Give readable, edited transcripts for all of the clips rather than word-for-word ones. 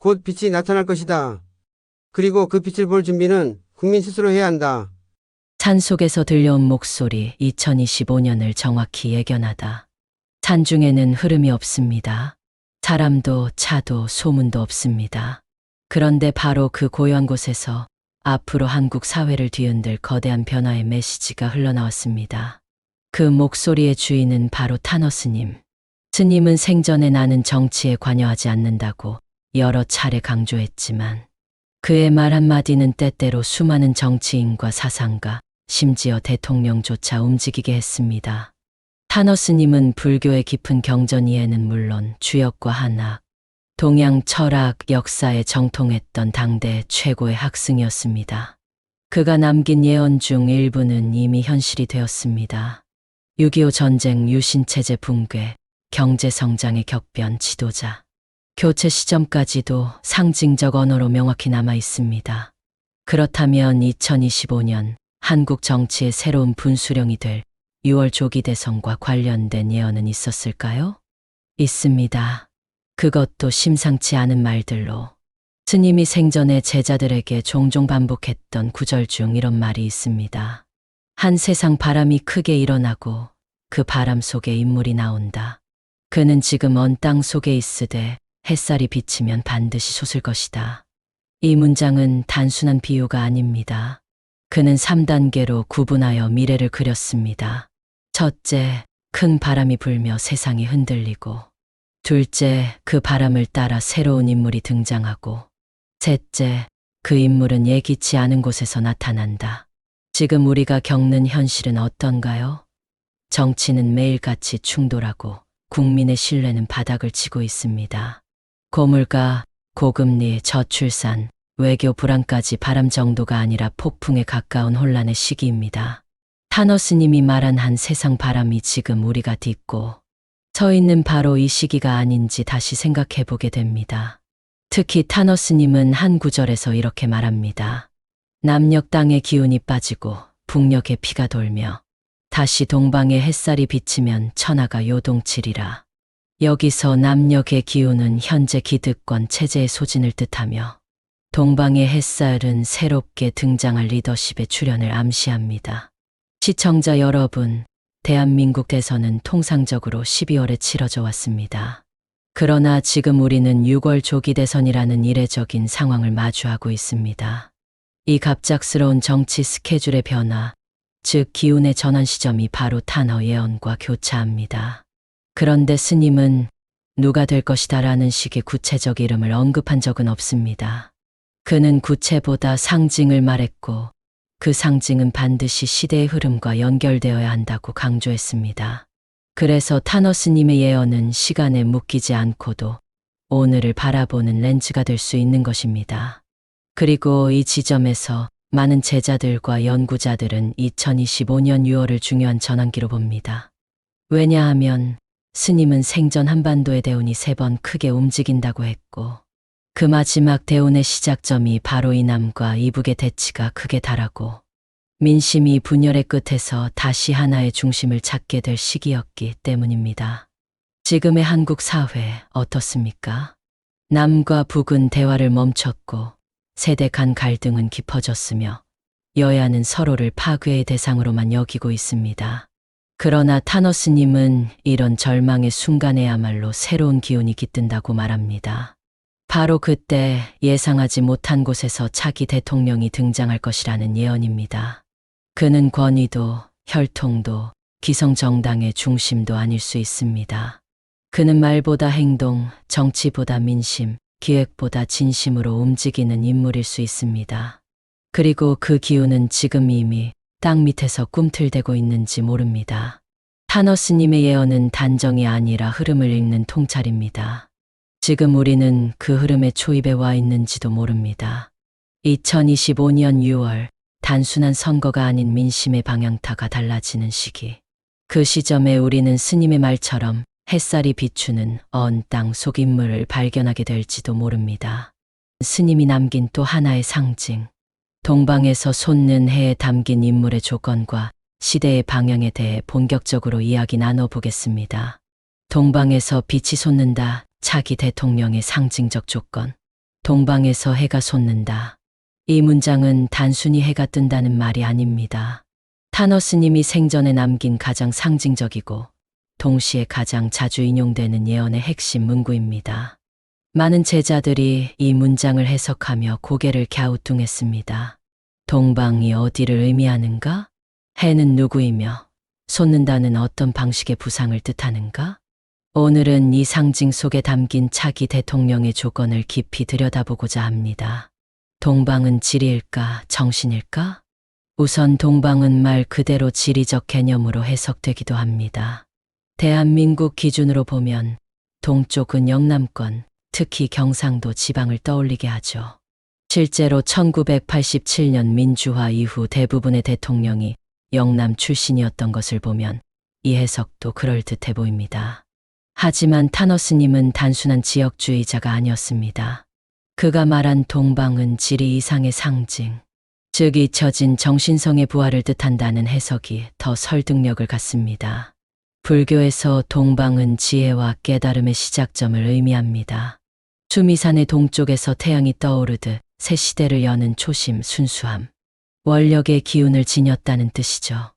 곧 빛이 나타날 것이다. 그리고 그 빛을 볼 준비는 국민 스스로 해야 한다. 산속에서 들려온 목소리, 2025년을 정확히 예견하다. 산중에는 흐름이 없습니다. 사람도 차도 소문도 없습니다. 그런데 바로 그 고요한 곳에서 앞으로 한국 사회를 뒤흔들 거대한 변화의 메시지가 흘러나왔습니다. 그 목소리의 주인은 바로 타너 스님. 스님은 생전에 나는 정치에 관여하지 않는다고 여러 차례 강조했지만 그의 말 한마디는 때때로 수많은 정치인과 사상가, 심지어 대통령조차 움직이게 했습니다. 타너 스님은 불교의 깊은 경전 이해는 물론 주역과 한학, 동양 철학, 역사에 정통했던 당대 최고의 학승이었습니다. 그가 남긴 예언 중 일부는 이미 현실이 되었습니다. 6.25 전쟁, 유신체제 붕괴, 경제성장의 격변, 지도자, 교체 시점까지도 상징적 언어로 명확히 남아 있습니다. 그렇다면 2025년 한국 정치의 새로운 분수령이 될 6월 조기 대선과 관련된 예언은 있었을까요? 있습니다. 그것도 심상치 않은 말들로. 스님이 생전에 제자들에게 종종 반복했던 구절 중 이런 말이 있습니다. 한 세상 바람이 크게 일어나고 그 바람 속에 인물이 나온다. 그는 지금 언 땅 속에 있으되 햇살이 비치면 반드시 솟을 것이다. 이 문장은 단순한 비유가 아닙니다. 그는 3단계로 구분하여 미래를 그렸습니다. 첫째, 큰 바람이 불며 세상이 흔들리고. 둘째, 그 바람을 따라 새로운 인물이 등장하고. 셋째, 그 인물은 예기치 않은 곳에서 나타난다. 지금 우리가 겪는 현실은 어떤가요? 정치는 매일같이 충돌하고 국민의 신뢰는 바닥을 치고 있습니다. 고물가, 고금리, 저출산, 외교 불안까지 바람 정도가 아니라 폭풍에 가까운 혼란의 시기입니다. 타너 스님이 말한 한 세상 바람이 지금 우리가 딛고 서 있는 바로 이 시기가 아닌지 다시 생각해 보게 됩니다. 특히 타너 스님은 한 구절에서 이렇게 말합니다. 남녘 땅의 기운이 빠지고 북녘의 피가 돌며 다시 동방의 햇살이 비치면 천하가 요동치리라. 여기서 남녘의 기운은 현재 기득권 체제의 소진을 뜻하며 동방의 햇살은 새롭게 등장할 리더십의 출현을 암시합니다. 시청자 여러분, 대한민국 대선은 통상적으로 12월에 치러져 왔습니다. 그러나 지금 우리는 6월 조기 대선이라는 이례적인 상황을 마주하고 있습니다. 이 갑작스러운 정치 스케줄의 변화, 즉 기운의 전환 시점이 바로 타너 예언과 교차합니다. 그런데 스님은 누가 될 것이다라는 식의 구체적 이름을 언급한 적은 없습니다. 그는 구체보다 상징을 말했고 그 상징은 반드시 시대의 흐름과 연결되어야 한다고 강조했습니다. 그래서 타너 스님의 예언은 시간에 묶이지 않고도 오늘을 바라보는 렌즈가 될 수 있는 것입니다. 그리고 이 지점에서 많은 제자들과 연구자들은 2025년 6월을 중요한 전환기로 봅니다. 왜냐하면 스님은 생전 한반도의 대운이 3번 크게 움직인다고 했고 그 마지막 대운의 시작점이 바로 이 남과 이북의 대치가 크게 달하고 민심이 분열의 끝에서 다시 하나의 중심을 찾게 될 시기였기 때문입니다. 지금의 한국 사회 어떻습니까? 남과 북은 대화를 멈췄고 세대 간 갈등은 깊어졌으며 여야는 서로를 파괴의 대상으로만 여기고 있습니다. 그러나 타너 스님은 이런 절망의 순간에야말로 새로운 기운이 깃든다고 말합니다. 바로 그때 예상하지 못한 곳에서 차기 대통령이 등장할 것이라는 예언입니다. 그는 권위도, 혈통도, 기성정당의 중심도 아닐 수 있습니다. 그는 말보다 행동, 정치보다 민심, 기획보다 진심으로 움직이는 인물일 수 있습니다. 그리고 그 기운은 지금 이미 땅 밑에서 꿈틀대고 있는지 모릅니다. 타너 스님의 예언은 단정이 아니라 흐름을 읽는 통찰입니다. 지금 우리는 그 흐름의 초입에 와 있는지도 모릅니다. 2025년 6월, 단순한 선거가 아닌 민심의 방향타가 달라지는 시기. 그 시점에 우리는 스님의 말처럼 햇살이 비추는 언 땅 속 인물을 발견하게 될지도 모릅니다. 스님이 남긴 또 하나의 상징, 동방에서 솟는 해에 담긴 인물의 조건과 시대의 방향에 대해 본격적으로 이야기 나눠보겠습니다. 동방에서 빛이 솟는다, 차기 대통령의 상징적 조건. 동방에서 해가 솟는다. 이 문장은 단순히 해가 뜬다는 말이 아닙니다. 타너스님이 생전에 남긴 가장 상징적이고 동시에 가장 자주 인용되는 예언의 핵심 문구입니다. 많은 제자들이 이 문장을 해석하며 고개를 갸우뚱했습니다. 동방이 어디를 의미하는가? 해는 누구이며 솟는다는 어떤 방식의 부상을 뜻하는가? 오늘은 이 상징 속에 담긴 차기 대통령의 조건을 깊이 들여다보고자 합니다. 동방은 지리일까, 정신일까? 우선 동방은 말 그대로 지리적 개념으로 해석되기도 합니다. 대한민국 기준으로 보면 동쪽은 영남권, 특히 경상도 지방을 떠올리게 하죠. 실제로 1987년 민주화 이후 대부분의 대통령이 영남 출신이었던 것을 보면 이 해석도 그럴듯해 보입니다. 하지만 타너스님은 단순한 지역주의자가 아니었습니다. 그가 말한 동방은 지리 이상의 상징, 즉 잊혀진 정신성의 부활을 뜻한다는 해석이 더 설득력을 갖습니다. 불교에서 동방은 지혜와 깨달음의 시작점을 의미합니다. 수미산의 동쪽에서 태양이 떠오르듯 새 시대를 여는 초심, 순수함, 원력의 기운을 지녔다는 뜻이죠.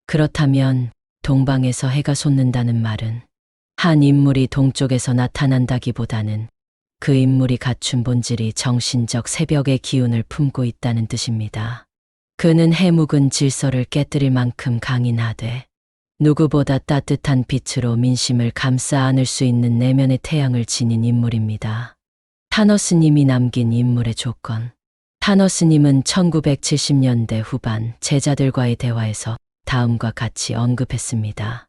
그렇다면 동방에서 해가 솟는다는 말은 한 인물이 동쪽에서 나타난다기보다는 그 인물이 갖춘 본질이 정신적 새벽의 기운을 품고 있다는 뜻입니다. 그는 해묵은 질서를 깨뜨릴 만큼 강인하되 누구보다 따뜻한 빛으로 민심을 감싸 안을 수 있는 내면의 태양을 지닌 인물입니다. 타너스님이 남긴 인물의 조건. 타너스님은 1970년대 후반 제자들과의 대화에서 다음과 같이 언급했습니다.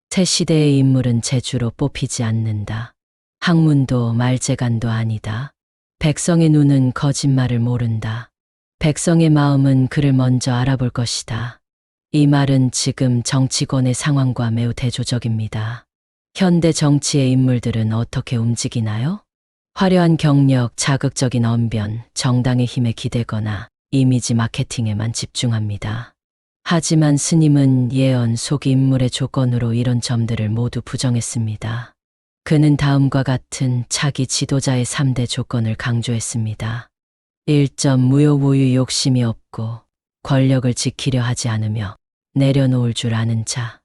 새 시대의 인물은 재주로 뽑히지 않는다. 학문도 말재간도 아니다. 백성의 눈은 거짓말을 모른다. 백성의 마음은 그를 먼저 알아볼 것이다. 이 말은 지금 정치권의 상황과 매우 대조적입니다. 현대 정치의 인물들은 어떻게 움직이나요? 화려한 경력, 자극적인 언변, 정당의 힘에 기대거나 이미지 마케팅에만 집중합니다. 하지만 스님은 예언 속 인물의 조건으로 이런 점들을 모두 부정했습니다. 그는 다음과 같은 차기 지도자의 3대 조건을 강조했습니다. 1점 무효무유 욕심이 없고 권력을 지키려 하지 않으며 내려놓을 줄 아는 자.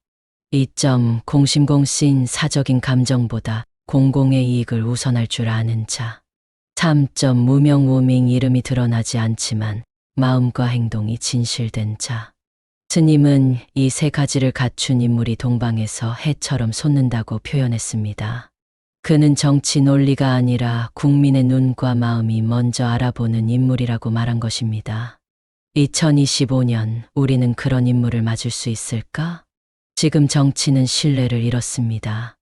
2점 공심공신 사적인 감정보다 공공의 이익을 우선할 줄 아는 자. 3점 무명우명 이름이 드러나지 않지만 마음과 행동이 진실된 자. 스님은 이 세 가지를 갖춘 인물이 동방에서 해처럼 솟는다고 표현했습니다. 그는 정치 논리가 아니라 국민의 눈과 마음이 먼저 알아보는 인물이라고 말한 것입니다. 2025년 우리는 그런 인물을 맞을 수 있을까? 지금 정치는 신뢰를 잃었습니다.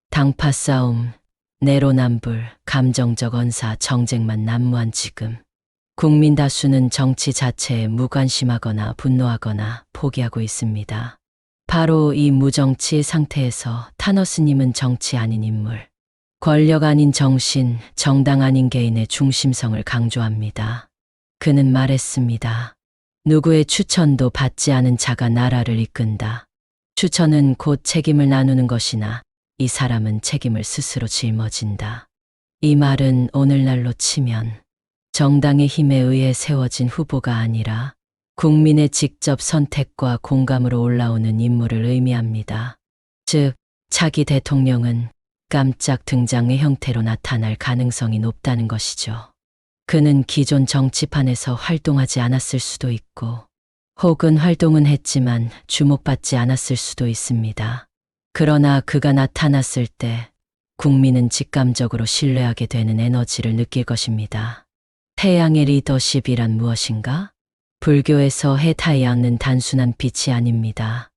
당파 싸움, 내로남불, 감정적 언사, 정쟁만 난무한 지금 국민 다수는 정치 자체에 무관심하거나 분노하거나 포기하고 있습니다. 바로 이 무정치의 상태에서 타너스님은 정치 아닌 인물, 권력 아닌 정신, 정당 아닌 개인의 중심성을 강조합니다. 그는 말했습니다. 누구의 추천도 받지 않은 자가 나라를 이끈다. 추천은 곧 책임을 나누는 것이나 이 사람은 책임을 스스로 짊어진다. 이 말은 오늘날로 치면 정당의 힘에 의해 세워진 후보가 아니라 국민의 직접 선택과 공감으로 올라오는 인물을 의미합니다. 즉, 차기 대통령은 깜짝 등장의 형태로 나타날 가능성이 높다는 것이죠. 그는 기존 정치판에서 활동하지 않았을 수도 있고, 혹은 활동은 했지만 주목받지 않았을 수도 있습니다. 그러나 그가 나타났을 때 국민은 직감적으로 신뢰하게 되는 에너지를 느낄 것입니다. 태양의 리더십이란 무엇인가? 불교에서 해 타양은 단순한 빛이 아닙니다.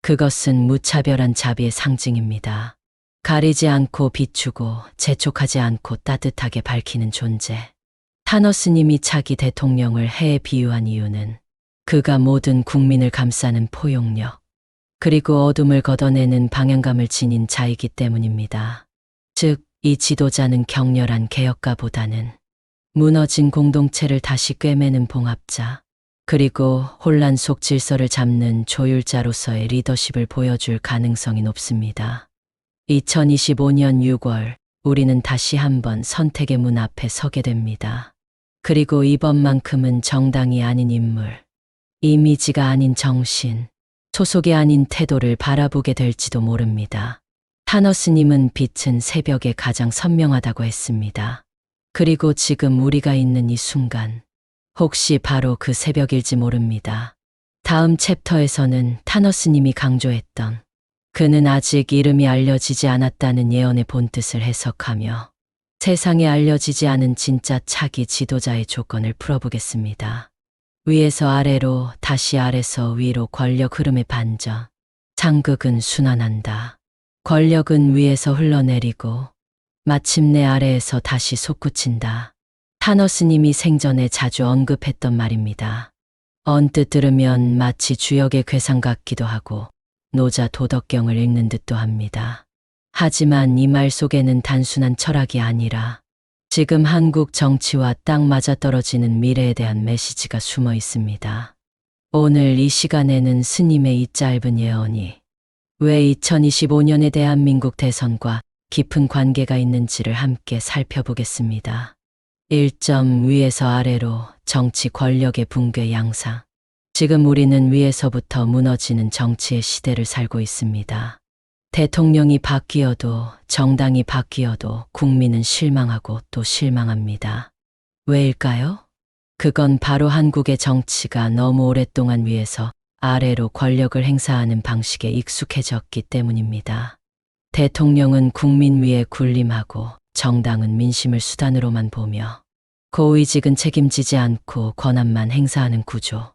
그것은 무차별한 자비의 상징입니다. 가리지 않고 비추고 재촉하지 않고 따뜻하게 밝히는 존재. 타너스님이 차기 대통령을 해에 비유한 이유는 그가 모든 국민을 감싸는 포용력, 그리고 어둠을 걷어내는 방향감을 지닌 자이기 때문입니다. 즉, 이 지도자는 격렬한 개혁가보다는 무너진 공동체를 다시 꿰매는 봉합자, 그리고 혼란 속 질서를 잡는 조율자로서의 리더십을 보여줄 가능성이 높습니다. 2025년 6월 우리는 다시 한번 선택의 문 앞에 서게 됩니다. 그리고 이번만큼은 정당이 아닌 인물, 이미지가 아닌 정신, 소속이 아닌 태도를 바라보게 될지도 모릅니다. 타너스님은 빛은 새벽에 가장 선명하다고 했습니다. 그리고 지금 우리가 있는 이 순간, 혹시 바로 그 새벽일지 모릅니다. 다음 챕터에서는 타너스님이 강조했던 그는 아직 이름이 알려지지 않았다는 예언의 본뜻을 해석하며 세상에 알려지지 않은 진짜 차기 지도자의 조건을 풀어보겠습니다. 위에서 아래로, 다시 아래서 위로 권력 흐름의 반전. 장극은 순환한다. 권력은 위에서 흘러내리고 마침내 아래에서 다시 솟구친다. 타너스님이 생전에 자주 언급했던 말입니다. 언뜻 들으면 마치 주역의 괴상 같기도 하고 노자 도덕경을 읽는 듯도 합니다. 하지만 이 말 속에는 단순한 철학이 아니라 지금 한국 정치와 딱 맞아떨어지는 미래에 대한 메시지가 숨어 있습니다. 오늘 이 시간에는 스님의 이 짧은 예언이 왜 2025년의 대한민국 대선과 깊은 관계가 있는지를 함께 살펴보겠습니다. 1점 위에서 아래로 정치 권력의 붕괴 양상. 지금 우리는 위에서부터 무너지는 정치의 시대를 살고 있습니다. 대통령이 바뀌어도 정당이 바뀌어도 국민은 실망하고 또 실망합니다. 왜일까요? 그건 바로 한국의 정치가 너무 오랫동안 위에서 아래로 권력을 행사하는 방식에 익숙해졌기 때문입니다. 대통령은 국민 위에 군림하고 정당은 민심을 수단으로만 보며 고위직은 책임지지 않고 권한만 행사하는 구조.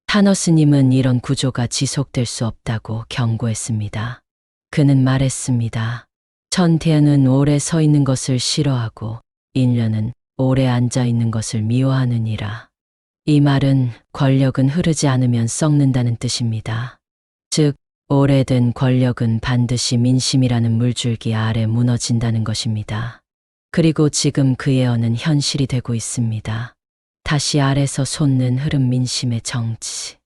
타너스님은 이런 구조가 지속될 수 없다고 경고했습니다. 그는 말했습니다. 천태는 오래 서 있는 것을 싫어하고 인류는 오래 앉아 있는 것을 미워하느니라. 이 말은 권력은 흐르지 않으면 썩는다는 뜻입니다. 즉, 오래된 권력은 반드시 민심이라는 물줄기 아래 무너진다는 것입니다. 그리고 지금 그 예언은 현실이 되고 있습니다. 다시 아래서 솟는 흐름 민심의 정치.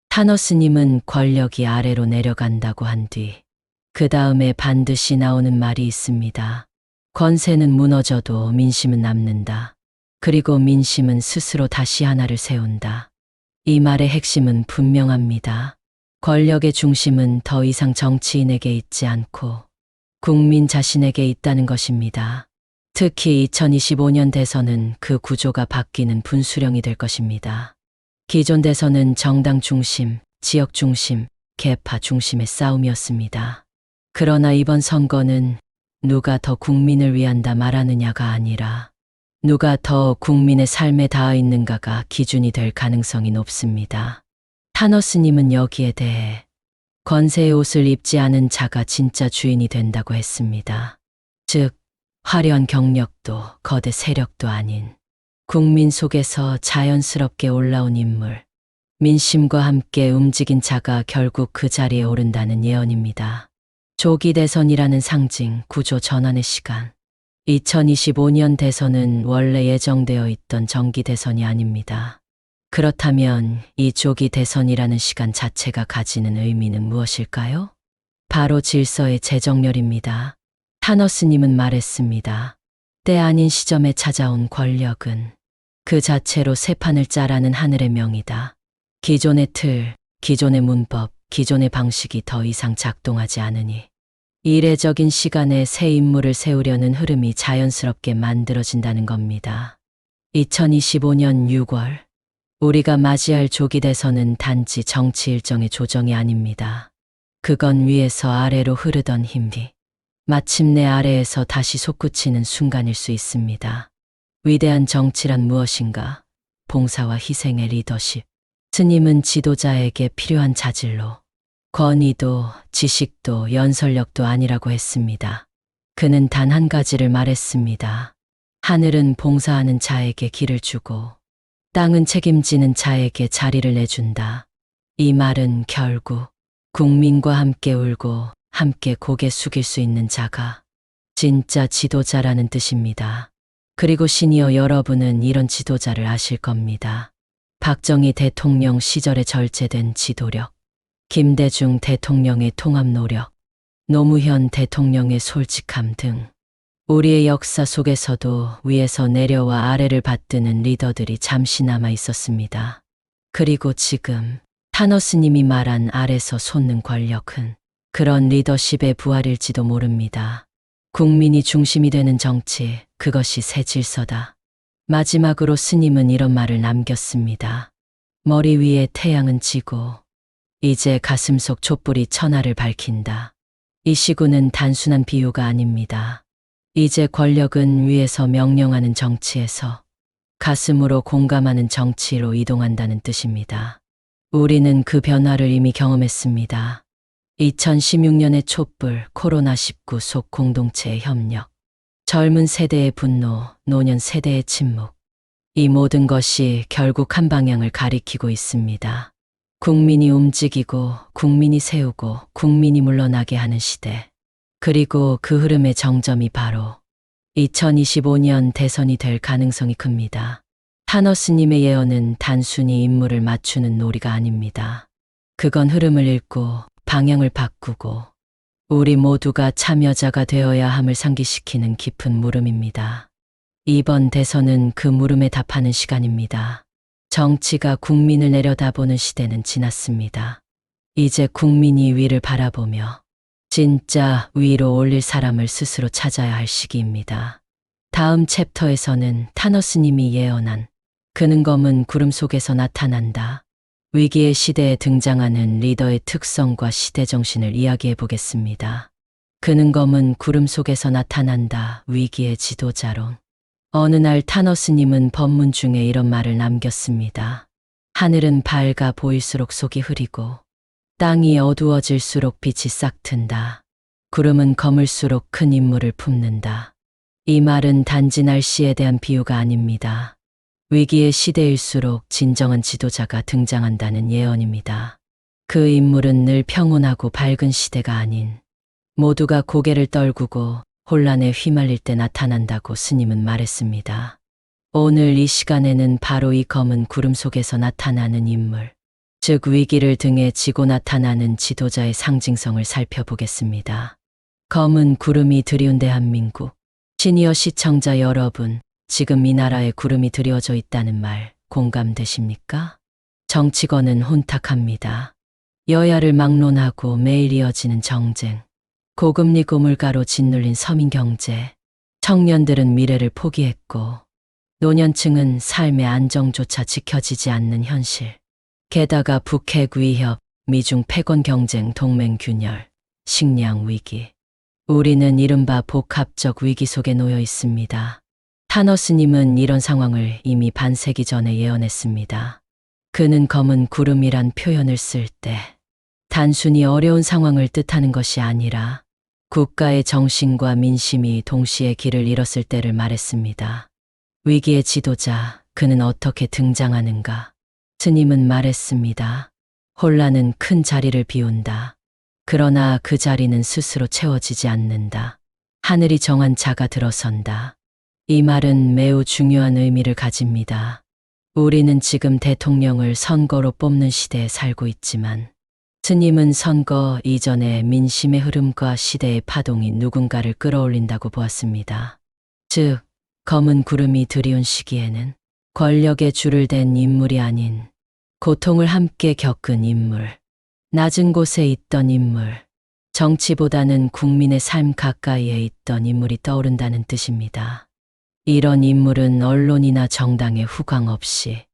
타너스님은 권력이 아래로 내려간다고 한 뒤, 그 다음에 반드시 나오는 말이 있습니다. 권세는 무너져도 민심은 남는다. 그리고 민심은 스스로 다시 하나를 세운다. 이 말의 핵심은 분명합니다. 권력의 중심은 더 이상 정치인에게 있지 않고 국민 자신에게 있다는 것입니다. 특히 2025년 대선은 그 구조가 바뀌는 분수령이 될 것입니다. 기존 대선은 정당 중심, 지역 중심, 계파 중심의 싸움이었습니다. 그러나 이번 선거는 누가 더 국민을 위한다 말하느냐가 아니라 누가 더 국민의 삶에 닿아 있는가가 기준이 될 가능성이 높습니다. 타너스님은 여기에 대해 권세의 옷을 입지 않은 자가 진짜 주인이 된다고 했습니다. 즉, 화려한 경력도 거대 세력도 아닌 국민 속에서 자연스럽게 올라온 인물, 민심과 함께 움직인 자가 결국 그 자리에 오른다는 예언입니다. 조기 대선이라는 상징, 구조 전환의 시간. 2025년 대선은 원래 예정되어 있던 정기 대선이 아닙니다. 그렇다면 이 조기 대선이라는 시간 자체가 가지는 의미는 무엇일까요? 바로 질서의 재정렬입니다. 타너스님은 말했습니다. 때 아닌 시점에 찾아온 권력은 그 자체로 새 판을 짜라는 하늘의 명이다. 기존의 틀, 기존의 문법, 기존의 방식이 더 이상 작동하지 않으니 이례적인 시간에 새 인물을 세우려는 흐름이 자연스럽게 만들어진다는 겁니다. 2025년 6월, 우리가 맞이할 조기 대선은 단지 정치 일정의 조정이 아닙니다. 그건 위에서 아래로 흐르던 힘이 마침내 아래에서 다시 솟구치는 순간일 수 있습니다. 위대한 정치란 무엇인가? 봉사와 희생의 리더십. 스님은 지도자에게 필요한 자질로 권위도 지식도 연설력도 아니라고 했습니다. 그는 단 한 가지를 말했습니다. 하늘은 봉사하는 자에게 길을 주고 땅은 책임지는 자에게 자리를 내준다. 이 말은 결국 국민과 함께 울고 함께 고개 숙일 수 있는 자가 진짜 지도자라는 뜻입니다. 그리고 시니어 여러분은 이런 지도자를 아실 겁니다. 박정희 대통령 시절에 절제된 지도력, 김대중 대통령의 통합 노력, 노무현 대통령의 솔직함 등 우리의 역사 속에서도 위에서 내려와 아래를 받드는 리더들이 잠시 남아 있었습니다. 그리고 지금 타너스님이 말한 아래서 솟는 권력은 그런 리더십의 부활일지도 모릅니다. 국민이 중심이 되는 정치, 그것이 새 질서다. 마지막으로 스님은 이런 말을 남겼습니다. 머리 위에 태양은 지고 이제 가슴속 촛불이 천하를 밝힌다. 이 시구는 단순한 비유가 아닙니다. 이제 권력은 위에서 명령하는 정치에서 가슴으로 공감하는 정치로 이동한다는 뜻입니다. 우리는 그 변화를 이미 경험했습니다. 2016년의 촛불, 코로나19 속 공동체의 협력, 젊은 세대의 분노, 노년 세대의 침묵. 이 모든 것이 결국 한 방향을 가리키고 있습니다. 국민이 움직이고, 국민이 세우고, 국민이 물러나게 하는 시대. 그리고 그 흐름의 정점이 바로 2025년 대선이 될 가능성이 큽니다. 타너스님의 예언은 단순히 인물을 맞추는 놀이가 아닙니다. 그건 흐름을 읽고 방향을 바꾸고 우리 모두가 참여자가 되어야 함을 상기시키는 깊은 물음입니다. 이번 대선은 그 물음에 답하는 시간입니다. 정치가 국민을 내려다보는 시대는 지났습니다. 이제 국민이 위를 바라보며 진짜 위로 올릴 사람을 스스로 찾아야 할 시기입니다. 다음 챕터에서는 타너스님이 예언한 그는 검은 구름 속에서 나타난다. 위기의 시대에 등장하는 리더의 특성과 시대 정신을 이야기해 보겠습니다. 그는 검은 구름 속에서 나타난다. 위기의 지도자론. 어느 날 타너스님은 법문 중에 이런 말을 남겼습니다. 하늘은 밝아 보일수록 속이 흐리고 땅이 어두워질수록 빛이 싹튼다. 구름은 검을수록 큰 임무를 품는다. 이 말은 단지 날씨에 대한 비유가 아닙니다. 위기의 시대일수록 진정한 지도자가 등장한다는 예언입니다. 그 인물은 늘 평온하고 밝은 시대가 아닌 모두가 고개를 떨구고 혼란에 휘말릴 때 나타난다고 스님은 말했습니다. 오늘 이 시간에는 바로 이 검은 구름 속에서 나타나는 인물, 즉 위기를 등에 지고 나타나는 지도자의 상징성을 살펴보겠습니다. 검은 구름이 드리운 대한민국, 시니어 시청자 여러분, 지금 이 나라에 구름이 드리워져 있다는 말 공감되십니까? 정치권은 혼탁합니다. 여야를 막론하고 매일 이어지는 정쟁, 고금리 고물가로 짓눌린 서민 경제, 청년들은 미래를 포기했고 노년층은 삶의 안정조차 지켜지지 않는 현실, 게다가 북핵 위협, 미중 패권 경쟁, 동맹 균열, 식량 위기. 우리는 이른바 복합적 위기 속에 놓여 있습니다. 타너스님은 이런 상황을 이미 반세기 전에 예언했습니다. 그는 검은 구름이란 표현을 쓸 때 단순히 어려운 상황을 뜻하는 것이 아니라 국가의 정신과 민심이 동시에 길을 잃었을 때를 말했습니다. 위기의 지도자, 그는 어떻게 등장하는가? 스님은 말했습니다. 혼란은 큰 자리를 비운다. 그러나 그 자리는 스스로 채워지지 않는다. 하늘이 정한 자가 들어선다. 이 말은 매우 중요한 의미를 가집니다. 우리는 지금 대통령을 선거로 뽑는 시대에 살고 있지만 스님은 선거 이전에 민심의 흐름과 시대의 파동이 누군가를 끌어올린다고 보았습니다. 즉, 검은 구름이 드리운 시기에는 권력에 줄을 댄 인물이 아닌 고통을 함께 겪은 인물, 낮은 곳에 있던 인물, 정치보다는 국민의 삶 가까이에 있던 인물이 떠오른다는 뜻입니다. 이런 인물은 언론이나 정당의 후광 없이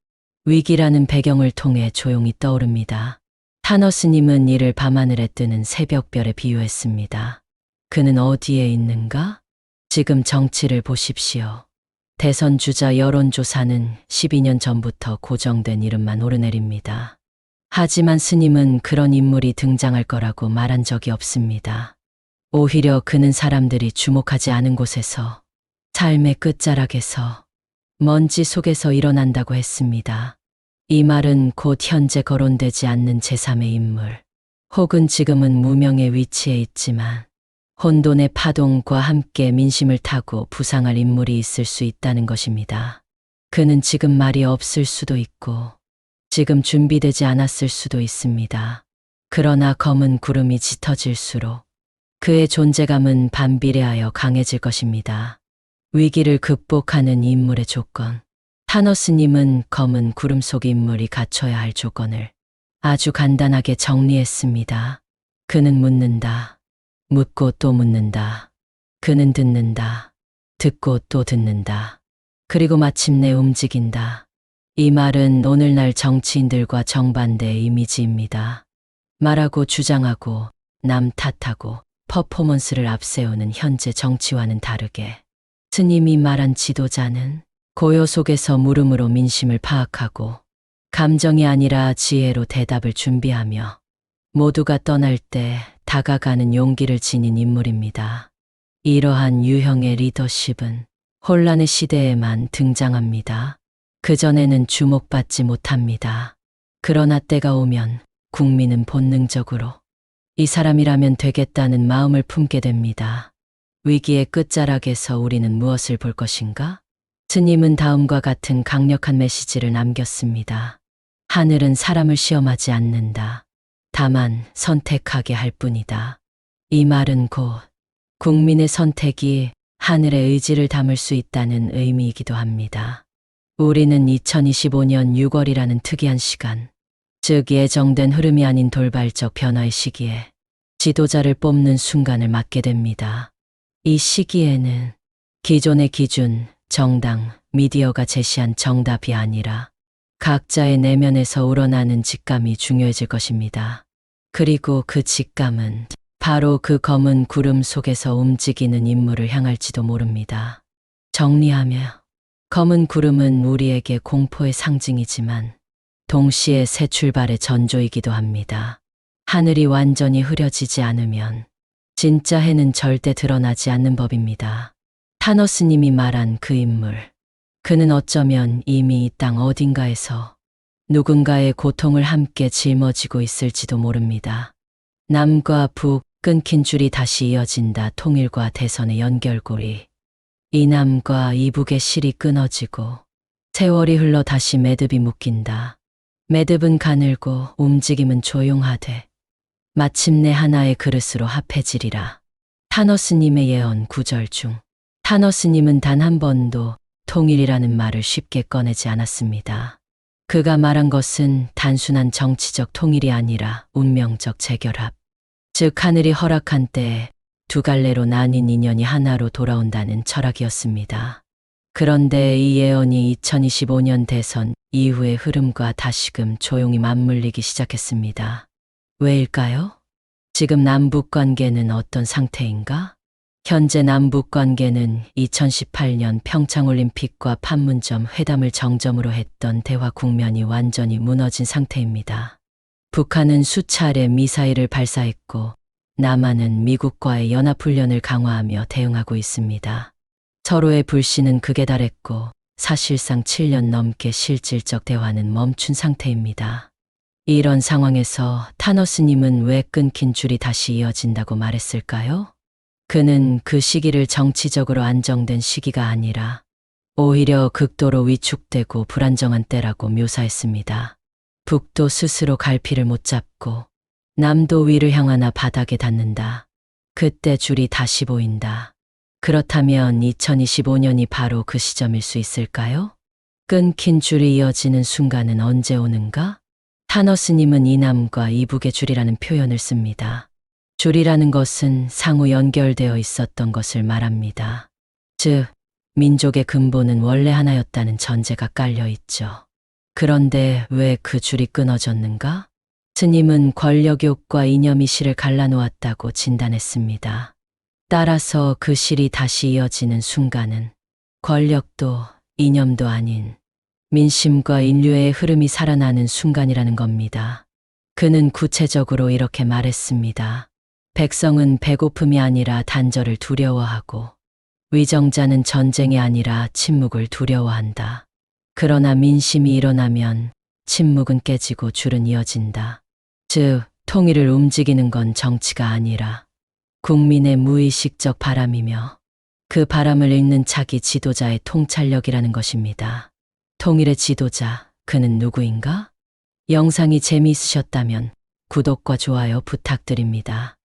위기라는 배경을 통해 조용히 떠오릅니다. 타너스님은 이를 밤하늘에 뜨는 새벽별에 비유했습니다. 그는 어디에 있는가? 지금 정치를 보십시오. 대선 주자 여론조사는 12년 전부터 고정된 이름만 오르내립니다. 하지만 스님은 그런 인물이 등장할 거라고 말한 적이 없습니다. 오히려 그는 사람들이 주목하지 않은 곳에서, 삶의 끝자락에서, 먼지 속에서 일어난다고 했습니다. 이 말은 곧 현재 거론되지 않는 제3의 인물, 혹은 지금은 무명의 위치에 있지만 혼돈의 파동과 함께 민심을 타고 부상할 인물이 있을 수 있다는 것입니다. 그는 지금 말이 없을 수도 있고 지금 준비되지 않았을 수도 있습니다. 그러나 검은 구름이 짙어질수록 그의 존재감은 반비례하여 강해질 것입니다. 위기를 극복하는 인물의 조건. 타너스님은 검은 구름 속 인물이 갖춰야 할 조건을 아주 간단하게 정리했습니다. 그는 묻는다. 묻고 또 묻는다. 그는 듣는다. 듣고 또 듣는다. 그리고 마침내 움직인다. 이 말은 오늘날 정치인들과 정반대의 이미지입니다. 말하고 주장하고 남 탓하고 퍼포먼스를 앞세우는 현재 정치와는 다르게 스님이 말한 지도자는 고요 속에서 물음으로 민심을 파악하고 감정이 아니라 지혜로 대답을 준비하며 모두가 떠날 때 다가가는 용기를 지닌 인물입니다. 이러한 유형의 리더십은 혼란의 시대에만 등장합니다. 그전에는 주목받지 못합니다. 그러나 때가 오면 국민은 본능적으로 이 사람이라면 되겠다는 마음을 품게 됩니다. 위기의 끝자락에서 우리는 무엇을 볼 것인가? 스님은 다음과 같은 강력한 메시지를 남겼습니다. 하늘은 사람을 시험하지 않는다. 다만 선택하게 할 뿐이다. 이 말은 곧 국민의 선택이 하늘의 의지를 담을 수 있다는 의미이기도 합니다. 우리는 2025년 6월이라는 특이한 시간, 즉 예정된 흐름이 아닌 돌발적 변화의 시기에 지도자를 뽑는 순간을 맞게 됩니다. 이 시기에는 기존의 기준, 정당, 미디어가 제시한 정답이 아니라 각자의 내면에서 우러나는 직감이 중요해질 것입니다. 그리고 그 직감은 바로 그 검은 구름 속에서 움직이는 인물을 향할지도 모릅니다. 정리하며 검은 구름은 우리에게 공포의 상징이지만 동시에 새 출발의 전조이기도 합니다. 하늘이 완전히 흐려지지 않으면 진짜 해는 절대 드러나지 않는 법입니다. 타너스님이 말한 그 인물, 그는 어쩌면 이미 이 땅 어딘가에서 누군가의 고통을 함께 짊어지고 있을지도 모릅니다. 남과 북, 끊긴 줄이 다시 이어진다. 통일과 대선의 연결고리. 이 남과 이 북의 실이 끊어지고 세월이 흘러 다시 매듭이 묶인다. 매듭은 가늘고 움직임은 조용하되 마침내 하나의 그릇으로 합해지리라. 타너스님의 예언 9절 중 타너스님은 단 한 번도 통일이라는 말을 쉽게 꺼내지 않았습니다. 그가 말한 것은 단순한 정치적 통일이 아니라 운명적 재결합, 즉 하늘이 허락한 때에 두 갈래로 나뉜 인연이 하나로 돌아온다는 철학이었습니다. 그런데 이 예언이 2025년 대선 이후의 흐름과 다시금 조용히 맞물리기 시작했습니다. 왜일까요? 지금 남북 관계는 어떤 상태인가? 현재 남북 관계는 2018년 평창올림픽과 판문점 회담을 정점으로 했던 대화 국면이 완전히 무너진 상태입니다. 북한은 수차례 미사일을 발사했고 남한은 미국과의 연합훈련을 강화하며 대응하고 있습니다. 서로의 불신은 극에 달했고 사실상 7년 넘게 실질적 대화는 멈춘 상태입니다. 이런 상황에서 타너스님은 왜 끊긴 줄이 다시 이어진다고 말했을까요? 그는 그 시기를 정치적으로 안정된 시기가 아니라 오히려 극도로 위축되고 불안정한 때라고 묘사했습니다. 북도 스스로 갈피를 못 잡고 남도 위를 향하나 바닥에 닿는다. 그때 줄이 다시 보인다. 그렇다면 2025년이 바로 그 시점일 수 있을까요? 끊긴 줄이 이어지는 순간은 언제 오는가? 타너스님은 이 남과 이 북의 줄이라는 표현을 씁니다. 줄이라는 것은 상호 연결되어 있었던 것을 말합니다. 즉, 민족의 근본은 원래 하나였다는 전제가 깔려 있죠. 그런데 왜 그 줄이 끊어졌는가? 스님은 권력욕과 이념이 실을 갈라놓았다고 진단했습니다. 따라서 그 실이 다시 이어지는 순간은 권력도 이념도 아닌 민심과 인류의 흐름이 살아나는 순간이라는 겁니다. 그는 구체적으로 이렇게 말했습니다. 백성은 배고픔이 아니라 단절을 두려워하고 위정자는 전쟁이 아니라 침묵을 두려워한다. 그러나 민심이 일어나면 침묵은 깨지고 줄은 이어진다. 즉, 통일을 움직이는 건 정치가 아니라 국민의 무의식적 바람이며 그 바람을 읽는 차기 지도자의 통찰력이라는 것입니다. 통일의 지도자, 그는 누구인가? 영상이 재미있으셨다면 구독과 좋아요 부탁드립니다.